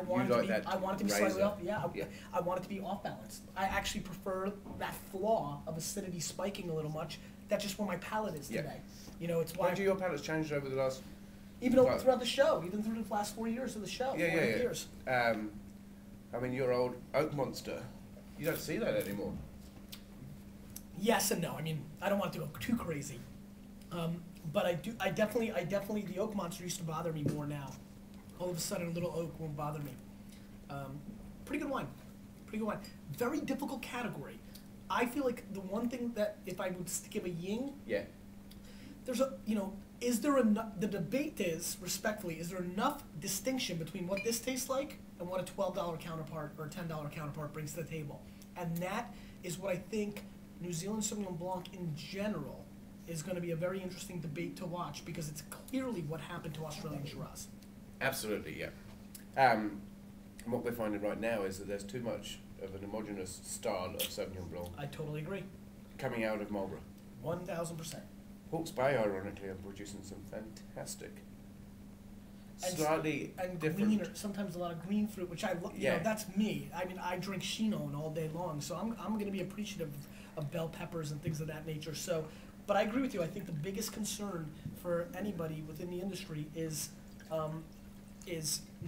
wine, I want it to be slightly off. Yeah, I want it to be off balance. I actually prefer that flaw of acidity spiking a little much. That's just where my palate is today. You know, it's why. How do your palate's changed over the last? Even throughout the show, even through the last 4 years of the show. Yeah, 4 years. I mean, your old oak monster. You don't see that anymore. Yes and no. I mean, I don't want to go too crazy, but I do. I definitely. The oak monster used to bother me more now. All of a sudden, a little oak won't bother me. Pretty good wine. Pretty good wine. Very difficult category. I feel like the one thing that if I would give a yin, there's a is there enough? The debate is respectfully, is there enough distinction between what this tastes like and what a $12 counterpart or a $10 counterpart brings to the table? And that is what I think New Zealand Sauvignon Blanc in general is going to be a very interesting debate to watch because it's clearly what happened to Australian Shiraz. Absolutely, yeah. What we're finding right now is that there's too much of an homogenous style of Sauvignon Blanc. I totally agree. Coming out of Marlborough. 1,000%. Hawke's Bay, ironically, are producing some fantastic, slightly different. Greener, sometimes a lot of green fruit, which I love. You know, that's me. I mean, I drink Chinon all day long, so I'm going to be appreciative of bell peppers and things of that nature. So, but I agree with you. I think the biggest concern for anybody within the industry is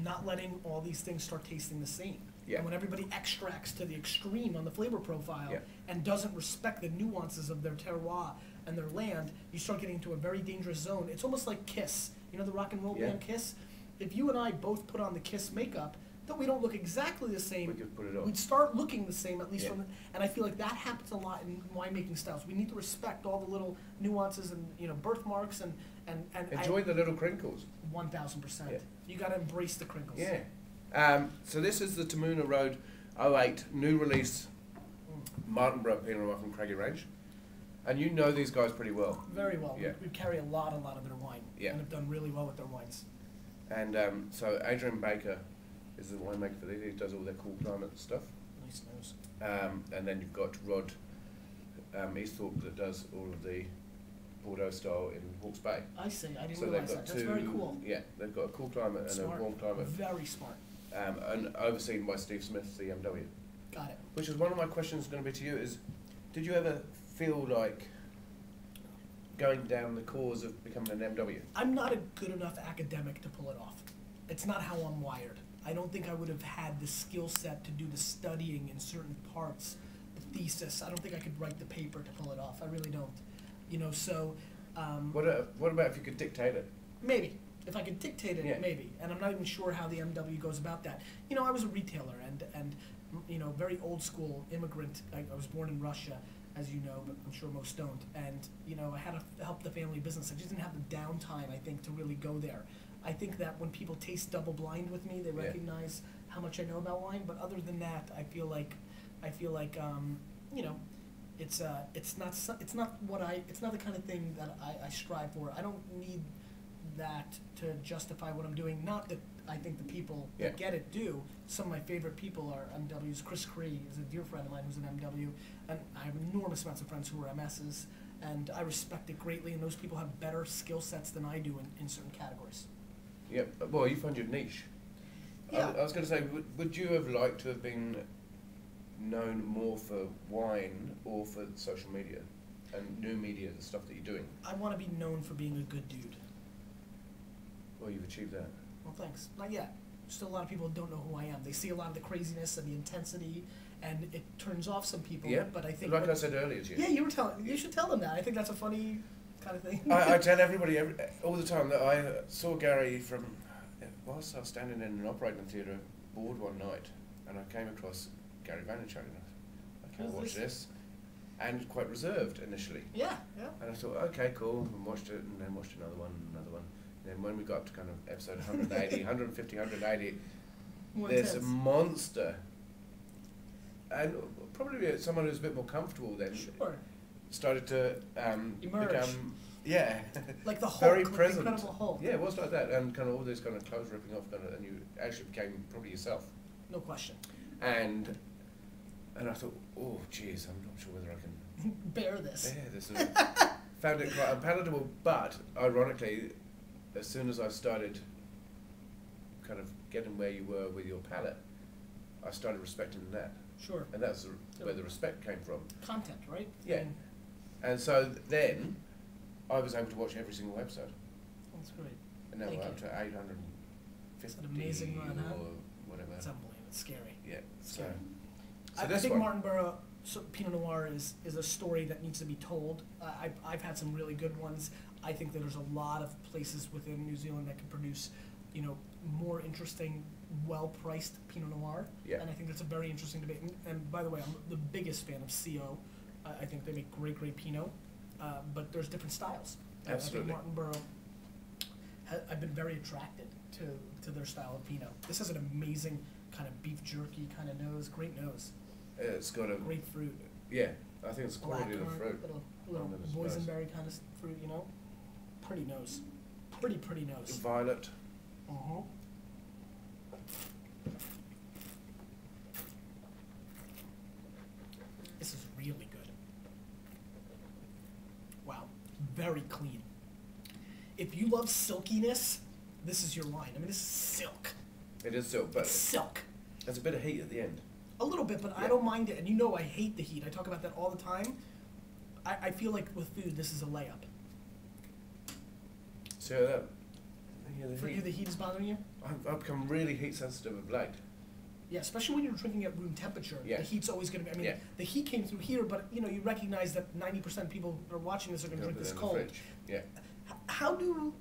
not letting all these things start tasting the same. Yeah. And when everybody extracts to the extreme on the flavor profile and doesn't respect the nuances of their terroir and their land, you start getting into a very dangerous zone. It's almost like Kiss. You know the rock and roll band Kiss? If you and I both put on the Kiss makeup, though we don't look exactly the same, we could put it on. We'd start looking the same, at least from the, and I feel like that happens a lot in winemaking styles. We need to respect all the little nuances and birthmarks and enjoy the little crinkles. 1,000%. You got to embrace the crinkles. Yeah. So this is the Tamuna Road 08 new release Martinborough Pinot Noir from Craggy Range. And you know these guys pretty well. Very well. Yeah. We carry a lot of their wine and have done really well with their wines. And so Adrian Baker is the winemaker for these. He does all their cool climate stuff. Nice nose. And then you've got Rod Easthorpe that does all of the Bordeaux style in Hawke's Bay. I see. I didn't realize that. That's very cool. Yeah, they've got a cool climate and a warm climate. Very smart. And overseen by Steve Smith, the MW. Got it. Which is one of my questions going to be to you is, did you ever feel like going down the cause of becoming an MW? I'm not a good enough academic to pull it off. It's not how I'm wired. I don't think I would have had the skill set to do the studying in certain parts, the thesis. I don't think I could write the paper to pull it off. I really don't. So... what about if you could dictate it? Maybe. If I could dictate it, maybe. And I'm not even sure how the MW goes about that. I was a retailer and very old school immigrant. I was born in Russia, as you know, but I'm sure most don't. And, I had to help the family business. I just didn't have the downtime, I think, to really go there. I think that when people taste double blind with me, they recognize how much I know about wine. But other than that, I feel like it's not the kind of thing that I strive for. I don't need that to justify what I'm doing. Not that I think the people that get it do. Some of my favorite people are MWs. Chris Cree is a dear friend of mine who's an MW, and I have enormous amounts of friends who are MSs, and I respect it greatly, and those people have better skill sets than I do in certain categories. Yeah, well, you found your niche. Yeah. I was going to say, would you have liked to have been known more for wine or for social media and new media, the stuff that you're doing? I want to be known for being a good dude. Well, you've achieved that. Well, thanks. Not yet. Still a lot of people don't know who I am. They see a lot of the craziness and the intensity, and it turns off some people. Yeah, but I think... Like I said earlier to you. Yeah, you should tell them that. I think that's a funny kind of thing. I tell everybody all the time that I saw Gary whilst I was standing in an operating theatre bored one night, and I came across Gary Vaynerchuk, and I can't watch this, and quite reserved initially. Yeah. And I thought, okay, cool, and watched it, and then watched another one. And when we got to kind of episode 180, 150, 180, there's a monster. And probably someone who's a bit more comfortable then started to emerge. become, like the Hulk, very like present. the Incredible Hulk. Yeah, it was like that, and kind of all this kind of clothes ripping off, and you actually became probably yourself. No question. And I thought, oh, geez, I'm not sure whether I can bear this. bear this. Found it quite unpalatable, but ironically, as soon as I started kind of getting where you were with your palate, I started respecting that. Sure. And that's where the respect came from. Content, right? Yeah. I mean, and so then I was able to watch every single episode. that's great. And now Thank we're up you. to 850 It's an amazing run, huh? or whatever. It's unbelievable. It's scary. Yeah. Scary. So I this think one, Martinborough Pinot Noir is a story that needs to be told. I've had some really good ones. I think that there's a lot of places within New Zealand that can produce, you know, more interesting, well-priced Pinot Noir. Yeah. And I think that's a very interesting debate. And by the way, I'm the biggest fan of CO. I think they make great Pinot, but there's different styles. Absolutely. I think Martinborough, I've been very attracted to their style of Pinot. This has an amazing kind of beef jerky kind of nose, great nose. it's got a Great fruit. yeah. I think it's the quality of the Blackcurrant, fruit. little Under the boysenberry kind of fruit, you know? Pretty nose. Pretty nose. Violet. Uh-huh. This is really good. Wow. Very clean. If you love silkiness, this is your wine. I mean, this is silk. It is silk, but It's silk. there's a bit of heat at the end. A little bit, but I Yeah. don't mind it. And you know I hate the heat. I talk about that all the time. I feel like with food, this is a layup. So that yeah, the For you, heat. the heat is bothering you? I've become really heat sensitive of late. Yeah, especially when you're drinking at room temperature. Yeah. The heat's always going to be, I mean, Yeah. the heat came through here, but you know, you recognize that 90% of people who are watching this are going to Put drink it this in the cold. fridge. Yeah. How do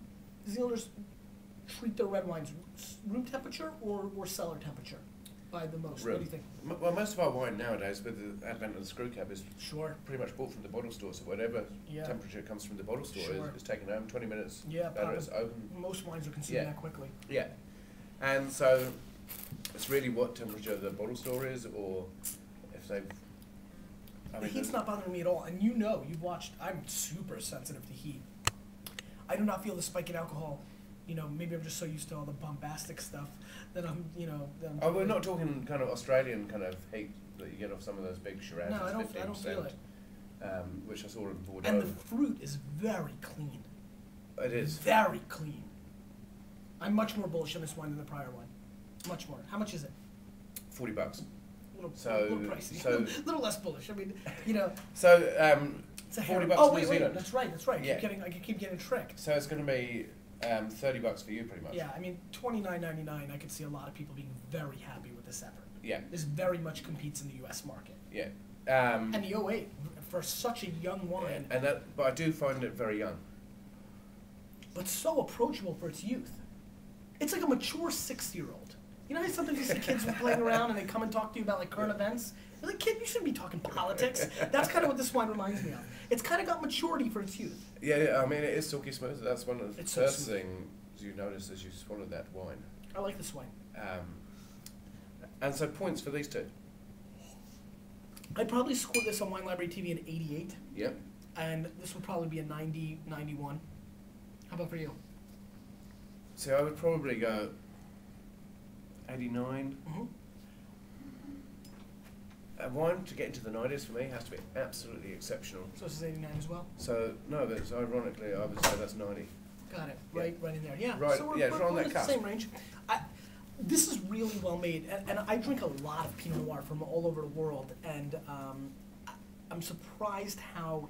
Zealanders treat their red wines? Room temperature or cellar temperature by the most? What do Room. you think? Well, most of our wine nowadays, with the advent of the screw cap, is Sure. pretty much bought from the bottle store. So whatever Yeah. temperature comes from the bottle store Sure. is taken home. 20 minutes. Yeah, Later it's open. most wines are consumed Yeah. that quickly. Yeah. And so it's really what temperature the bottle store is, or if they've. The heat's not bothering me at all, and you know, you've watched, I'm super sensitive to heat. I do not feel the spike in alcohol. You know, maybe I'm just so used to all the bombastic stuff that I'm, you know. That I'm Oh, we're not talking kind of Australian kind of heat that you get off some of those big Shiraz. No, I don't feel it. Which I saw in Bordeaux. And the fruit is very clean. It is. Very clean. I'm much more bullish on this wine than the prior one. Much more. How much is it? $40. A little pricey. So A little less bullish. I mean, you know. So It's a $40 Oh, New wait, Zealand. that's right. Yeah. I keep getting tricked. So it's going to be $30 for you, pretty much. Yeah, I mean, $29.99. I could see a lot of people being very happy with this effort. Yeah. This very much competes in the U.S. market. Yeah. And the 08 for such a young wine, And that, but I do find it very young. but so approachable for its youth. It's like a mature 6-year-old. You know how sometimes you see kids playing around and they come and talk to you about like current events? You're like, kid, you shouldn't be talking politics. That's kind of what this wine reminds me of. It's kind of got maturity for its youth. Yeah, I mean, it is silky smooth. That's one of the It's so first smooth. things you notice as you swallow that wine. I like this wine. And so points for these two. I'd probably score this on Wine Library TV an 88, Yep. and this would probably be a 90, 91. How about for you? So I would probably go 89. Mm-hmm. A wine to get into the 90s for me has to be absolutely exceptional. So this is 89 as well? So, no, but it's ironically, I would say that's 90. Got it. Yeah. Right in there. Yeah. Right, So we're, yeah, it's we're, right on we're that in the cusp. same range. This is really well made, and I drink a lot of Pinot Noir from all over the world, and I'm surprised how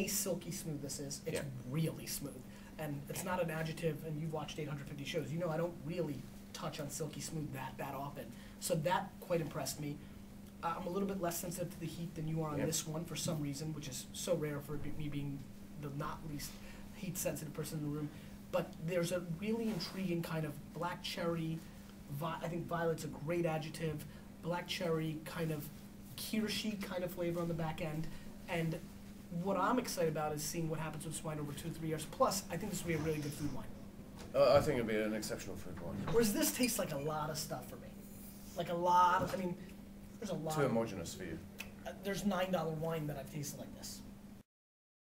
silky smooth this is. It's Yeah. really smooth, and it's not an adjective. And you've watched 850 shows. You know I don't really touch on silky smooth that often. So that quite impressed me. I'm a little bit less sensitive to the heat than you are on Yep. this one for some reason, which is so rare for me being the not least heat sensitive person in the room. But there's a really intriguing kind of black cherry. I think violet's a great adjective. Black cherry kind of kirschy kind of flavor on the back end. And what I'm excited about is seeing what happens with this wine over 2-3 years. Plus, I think this will be a really good food wine. I think it'd be an exceptional food wine. Whereas this tastes like a lot of stuff for me. Like a lot of, I mean, there's a lot. Too homogenous for you. There's $9 wine that I've tasted like this.